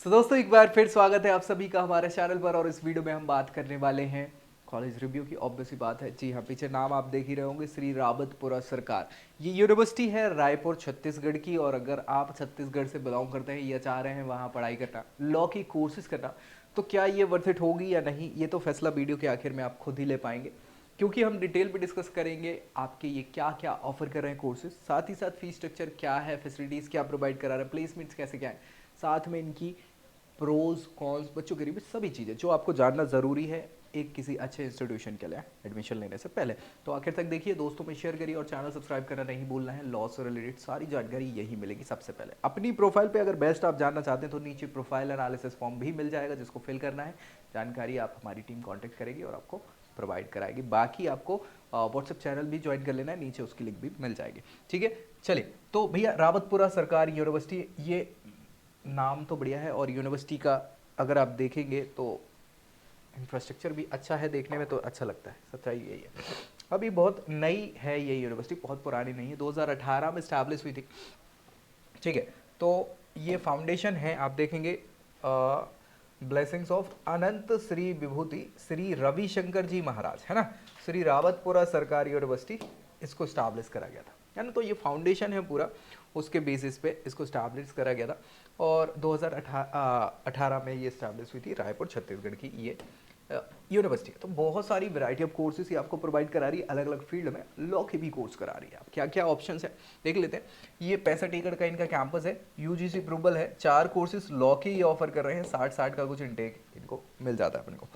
दोस्तों एक बार फिर स्वागत है आप सभी का हमारे चैनल पर। और इस वीडियो में हम बात करने वाले हैं कॉलेज रिव्यू की। ऑब्वियस ही बात है, जी हाँ, पीछे नाम आप देख ही रहे होंगे, श्री रावतपुरा सरकार। ये यूनिवर्सिटी है रायपुर छत्तीसगढ़ की। और अगर आप छत्तीसगढ़ से बिलोंग करते हैं या चाह रहे हैं वहाँ पढ़ाई करना, लॉ की कोर्सेज करना, तो क्या ये वर्थ इट होगी या नहीं, ये तो फैसला वीडियो के आखिर में आप खुद ही ले पाएंगे, क्योंकि हम डिटेल पे डिस्कस करेंगे आपके ये क्या क्या ऑफर कर रहे हैं कोर्सेज, साथ ही साथ फीस स्ट्रक्चर क्या है, फैसिलिटीज़ क्या प्रोवाइड करा रहे हैं, प्लेसमेंट्स कैसे क्या है, साथ में इनकी प्रोज कॉन्स, बच्चों के लिए सभी चीज़ें जो आपको जानना ज़रूरी है एक किसी अच्छे इंस्टीट्यूशन के लिए एडमिशन लेने से पहले। तो आखिर तक देखिए, दोस्तों में शेयर करिए और चैनल सब्सक्राइब करना नहीं भूलना है। लॉ से रिलेटेड सारी जानकारी यही मिलेगी सबसे पहले। अपनी प्रोफाइल पे अगर बेस्ट आप जानना चाहते हैं तो नीचे प्रोफाइल एनालिसिस फॉर्म भी मिल जाएगा, जिसको फिल करना है। जानकारी आप हमारी टीम कॉन्टेक्ट करेगी और आपको प्रोवाइड कराएगी। बाकी आपको व्हाट्सएप चैनल भी ज्वाइन कर लेना है, नीचे उसकी लिंक भी मिल जाएगी। ठीक है, चलिए। तो भैया, रावतपुरा सरकारी यूनिवर्सिटी, ये नाम तो बढ़िया है और यूनिवर्सिटी का अगर आप देखेंगे तो इंफ्रास्ट्रक्चर भी अच्छा है, देखने में तो अच्छा लगता है, सच्चाई यही है। अभी बहुत नई है ये यूनिवर्सिटी, बहुत पुरानी नहीं है, 2018 में स्टैब्लिश हुई थी। ठीक है, तो ये फाउंडेशन है, आप देखेंगे ब्लेसिंग्स ऑफ अनंत श्री विभूति श्री रविशंकर जी महाराज, है ना। श्री रावतपुरा सरकारी यूनिवर्सिटी, इसको स्टैब्लिश करा गया था, है ना। तो ये फाउंडेशन है पूरा, उसके बेसिस पे इसको स्टैब्लिश करा गया था। और 2018 में ये स्टैब्लिश हुई थी, रायपुर छत्तीसगढ़ की ये यूनिवर्सिटी। तो बहुत सारी वैरायटी ऑफ कोर्सेज ये आपको प्रोवाइड करा रही है, अलग अलग फील्ड में लॉ के भी कोर्स करा रही है। आप क्या क्या ऑप्शन है देख लेते हैं। ये 65 एकड़ का इनका कैंपस है, यूजीसी अप्रूवल है, 4 कोर्सेज लॉ के ये ऑफर कर रहे हैं, 60 का कुछ इनटेक इनको मिल जाता है अपन को।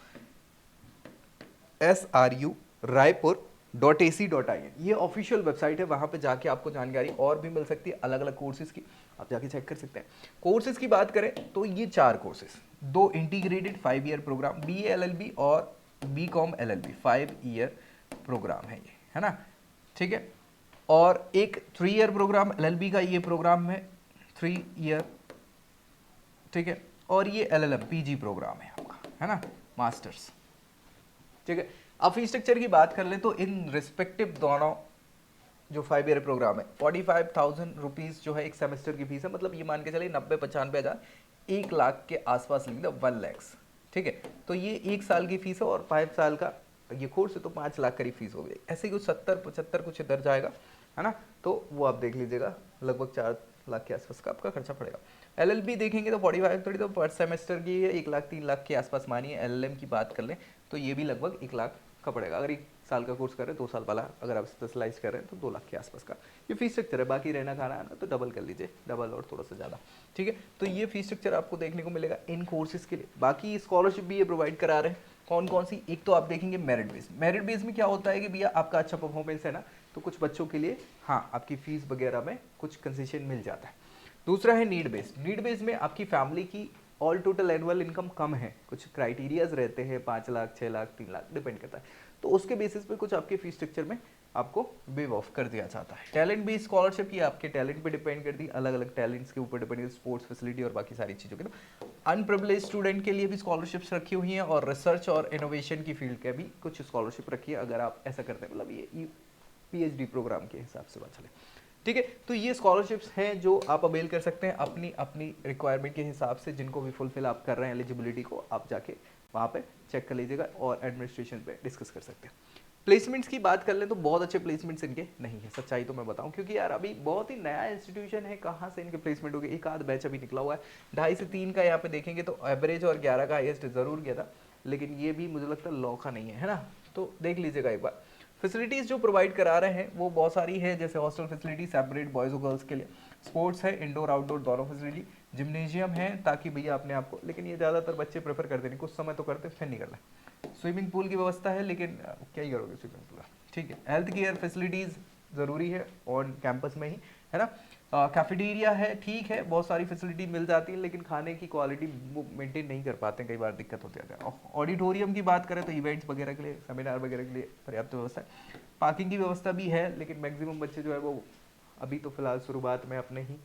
SRU Raipur.ac.in ये ऑफिशियल वेबसाइट है, वहां पे जाके आपको जानकारी और भी मिल सकती है अलग अलग कोर्सेज की, आप जाके चेक कर सकते हैं। कोर्सेज की बात करें तो ये 4 courses, 2 integrated 5 year program, BA LLB और BCom LLB 5 ईयर प्रोग्राम है ये, है ना। ठीक है, और एक 3 ईयर प्रोग्राम LLB का ये प्रोग्राम है 3 ईयर। ठीक है, और ये LLM PG प्रोग्राम है आपका, है ना, मास्टर्स। ठीक है, अब फीस स्ट्रक्चर की बात कर ले तो इन रिस्पेक्टिव दोनों जो 5 ईयर प्रोग्राम है, 45,000 रुपीज़ जो है एक सेमेस्टर की फीस है। मतलब ये मान के चलिए 90-95 हज़ार, 1 लाख के आसपास लिख दो, 1 लैक्स। ठीक है, तो ये 1 साल की फीस है और 5 साल का ये कोर्स है, तो 5 लाख करीब फीस हो गई। ऐसे कुछ 70-75 कुछ इधर जाएगा, है ना। तो वो आप देख लीजिएगा, लगभग 4 लाख के आसपास का आपका खर्चा पड़ेगा। LLB देखेंगे तो 45 तो पर सेमेस्टर की है, 1 लाख 3 लाख के आसपास मानिए। LLM की बात कर लें तो ये भी लगभग 1 लाख का पड़ेगा। अगर 1 साल का कोर्स कर रहे हैं, 2 साल वाला अगर आप स्पेशलाइज कर रहे हैं तो 2 लाख के आसपास का ये फीस स्ट्रक्चर है। बाकी रहना खाना है ना, तो डबल कर लीजिए, डबल और थोड़ा सा ज़्यादा। ठीक है, तो ये फीस स्ट्रक्चर आपको देखने को मिलेगा इन कोर्सेज के लिए। बाकी स्कॉलरशिप भी ये प्रोवाइड करा रहे हैं। कौन कौन सी, एक तो आप देखेंगे मेरिट बेस। मेरिट बेस में क्या होता है कि भैया आपका अच्छा परफॉर्मेंस है ना, तो कुछ बच्चों के लिए हाँ आपकी फीस वगैरह में कुछ कंसेशन मिल जाता है। दूसरा है नीड बेस्ड। नीड बेस्ड में आपकी फैमिली की ऑल टोटल एनुअल इनकम कम है, कुछ क्राइटेरियाज रहते हैं, 5 लाख 6 लाख 3 लाख डिपेंड करता है, तो उसके बेसिस पे कुछ आपके फीस स्ट्रक्चर में आपको वेव ऑफ कर दिया जाता है। टैलेंट बेस्ड स्कॉलरशिप की आपके टैलेंट पे डिपेंड करती है, अलग अलग टैलेंट्स के ऊपर डिपेंड करती है, स्पोर्ट्स फैसिलिटी और बाकी सारी चीज़ों के। तो अनप्रिविलेज स्टूडेंट के लिए भी स्कॉलरशिप्स रखी हुई हैं और रिसर्च और इनोवेशन की फील्ड के भी कुछ स्कॉलरशिप रखी है, अगर आप ऐसा करते हैं, मतलब ये PhD प्रोग्राम के हिसाब से बात चले। ठीक है, तो ये स्कॉलरशिप्स हैं जो आप अवेल कर सकते हैं अपनी अपनी रिक्वायरमेंट के हिसाब से, जिनको भी फुलफिल आप कर रहे हैं एलिजिबिलिटी को, आप जाके वहाँ पे चेक कर लीजिएगा और एडमिनिस्ट्रेशन पे डिस्कस कर सकते हैं। प्लेसमेंट्स की बात कर लें तो बहुत अच्छे प्लेसमेंट्स इनके नहीं है, सच्चाई तो मैं बताऊं, क्योंकि यार अभी बहुत ही नया इंस्टीट्यूशन है, कहाँ से इनके प्लेसमेंट हो गए। एक आध बैच अभी निकला हुआ है, 2.5 से 3 का यहाँ पे देखेंगे तो एवरेज, और 11 का हाईएस्ट जरूर गया था, लेकिन ये भी मुझे लगता है लॉ का नहीं है ना। तो देख लीजिएगा एक बार। फैसिलिटीज़ जो प्रोवाइड करा रहे हैं वो बहुत सारी है, जैसे हॉस्टल फैसिलिटी सेपरेट बॉयज़ और गर्ल्स के लिए, स्पोर्ट्स है, इंडोर आउटडोर दोनों फैसिलिटी, जिम्नेजियम है ताकि भैया अपने आप को, लेकिन ये ज़्यादातर बच्चे प्रेफर करते नहीं, कुछ समय तो करते फिर नहीं करते। स्विमिंग पूल की व्यवस्था है, लेकिन क्या ही करोगे स्विमिंग पूल। ठीक है, हेल्थ केयर फैसिलिटीज़ ज़रूरी है ऑन कैंपस में ही, है ना। कैफेटेरिया है, ठीक है, बहुत सारी फैसिलिटी मिल जाती है, लेकिन खाने की क्वालिटी वो मेंटेन नहीं कर पाते हैं, कई बार दिक्कत होती है। ऑडिटोरियम की बात करें तो इवेंट्स वगैरह के लिए, सेमिनार वगैरह के लिए पर्याप्त व्यवस्था है। पार्किंग की व्यवस्था भी है, लेकिन मैक्सिमम बच्चे जो है वो अभी तो फिलहाल शुरुआत में अपने ही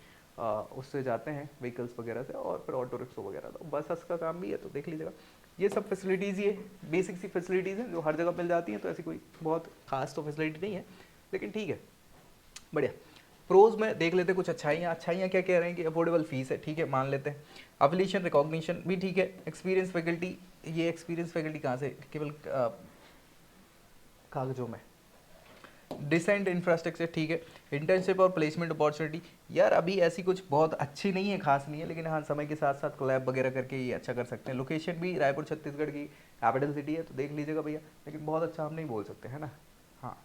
उससे जाते हैं व्हीकल्स वगैरह से, और फिर ऑटो रिक्शा वगैरह, तो बस का काम भी है, तो देख लीजिएगा। ये सब फैसिलिटीज़, ये बेसिक सी फैसिलिटीज़ हैं जो हर जगह मिल जाती हैं, तो ऐसी कोई बहुत खास तो फैसिलिटी नहीं है, लेकिन ठीक है, बढ़िया। प्रोज में देख लेते हैं कुछ अच्छाइयाँ क्या कह रहे हैं कि अफोर्डेबल फीस है, ठीक है, मान लेते हैं। अफिलिएशन रिकॉग्निशन भी ठीक है। एक्सपीरियंस फैकल्टी, ये एक्सपीरियंस फैकल्टी कहाँ से, केवल कागजों में। डिसेंट इंफ्रास्ट्रक्चर ठीक है। इंटर्नशिप और प्लेसमेंट अपॉर्चुनिटी, यार अभी ऐसी कुछ बहुत अच्छी नहीं है, खास नहीं है, लेकिन हाँ समय के साथ साथ कोलैब वगैरह करके ये अच्छा कर सकते हैं। लोकेशन भी रायपुर छत्तीसगढ़ की कैपिटल सिटी है, तो देख लीजिएगा भैया, लेकिन बहुत अच्छा हम नहीं बोल सकते, है ना। हाँ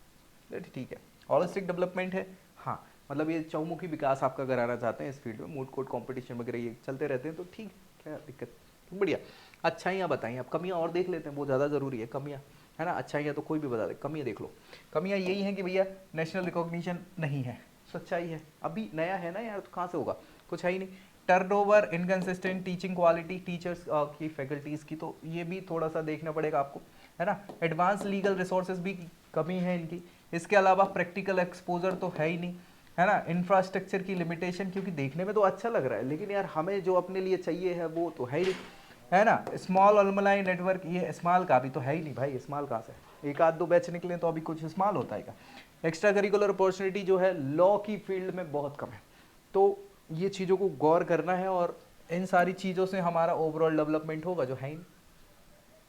ठीक है। होलिस्टिक डेवलपमेंट है, हाँ मतलब ये चौमुखी विकास आपका कराना चाहते हैं इस फील्ड में, मूड कोर्ट कॉम्पिटिशन वगैरह ये चलते रहते हैं, तो ठीक, क्या दिक्कत, बढ़िया। अच्छाइयाँ बताइए, अब कमियाँ और देख लेते हैं, वो ज़्यादा ज़रूरी है, कमियाँ, है ना। अच्छाइयाँ तो कोई भी बता दे, कमियाँ देख लो। कमियाँ यही हैं कि भैया नेशनल रिकॉग्निशन नहीं है, सच्चाई है, अभी नया है ना यार, तो कहाँ से होगा, कुछ है ही नहीं। Turnover inconsistent teaching quality, teachers की फैकल्टीज़ की, तो ये भी थोड़ा सा देखना पड़ेगा आपको, है ना। एडवांस लीगल रिसोर्सेज भी कमी है इनकी। इसके अलावा प्रैक्टिकल एक्सपोजर तो है ही नहीं, है ना। इंफ्रास्ट्रक्चर की लिमिटेशन, क्योंकि देखने में तो अच्छा लग रहा है, लेकिन यार हमें जो अपने लिए चाहिए है वो तो है ही नहीं, है ना। स्मॉल अलमनाई नेटवर्क, ये स्मॉल का भी तो है ही नहीं भाई, स्मॉल कहाँ से, एक आध दो बैच निकले तो अभी कुछ स्मॉल होता है क्या। एक्स्ट्रा करिकुलर अपॉर्चुनिटी जो है लॉ की फील्ड में बहुत कम है, तो ये चीज़ों को गौर करना है, और इन सारी चीज़ों से हमारा ओवरऑल डेवलपमेंट होगा, जो है ही नहीं,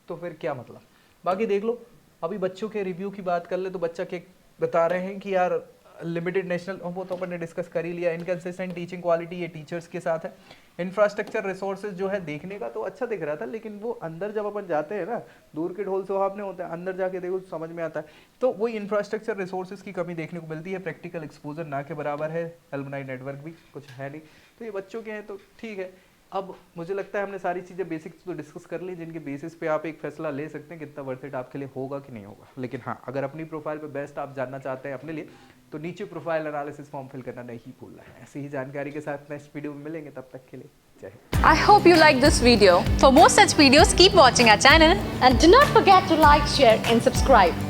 तो फिर क्या मतलब। बाकी देख लो, अभी बच्चों के रिव्यू की बात कर ले तो बच्चा के बता रहे हैं कि यार लिमिटेड नेशनल, वो तो अपन ने डिस्कस कर ही लिया। इनकंसिस्टेंट टीचिंग क्वालिटी, ये टीचर्स के साथ है। इंफ्रास्ट्रक्चर रिसोर्सेज जो है देखने का तो अच्छा दिख रहा था, लेकिन वो अंदर जब अपन जाते हैं ना, दूर के ढोल सुहावने होते हैं, अंदर जाके देखो तो समझ में आता है, तो वही इंफ्रास्ट्रक्चर रिसोर्सेज की कमी देखने को मिलती है। प्रैक्टिकल एक्सपोजर ना के बराबर है, एलुमनाई नेटवर्क भी कुछ है नहीं, तो ये बच्चों के हैं तो ठीक है। अब मुझे लगता है हमने सारी चीज़ें बेसिक्स तो डिस्कस कर ली, जिनके बेसिस पे आप एक फैसला ले सकते हैं कितना वर्थ इट आपके लिए होगा कि नहीं होगा। लेकिन हाँ, अगर अपनी प्रोफाइल पे बेस्ट आप जानना चाहते हैं अपने लिए, तो नीचे प्रोफाइल एनालिसिस फॉर्म फिल करना नहीं भूलना है। ऐसी ही जानकारी के साथ नेक्स्ट वीडियो में मिलेंगे, तब तक के लिए जय Hind. I hope you like this video. For more such videos, keep watching our channel. And do not forget to like, share and subscribe.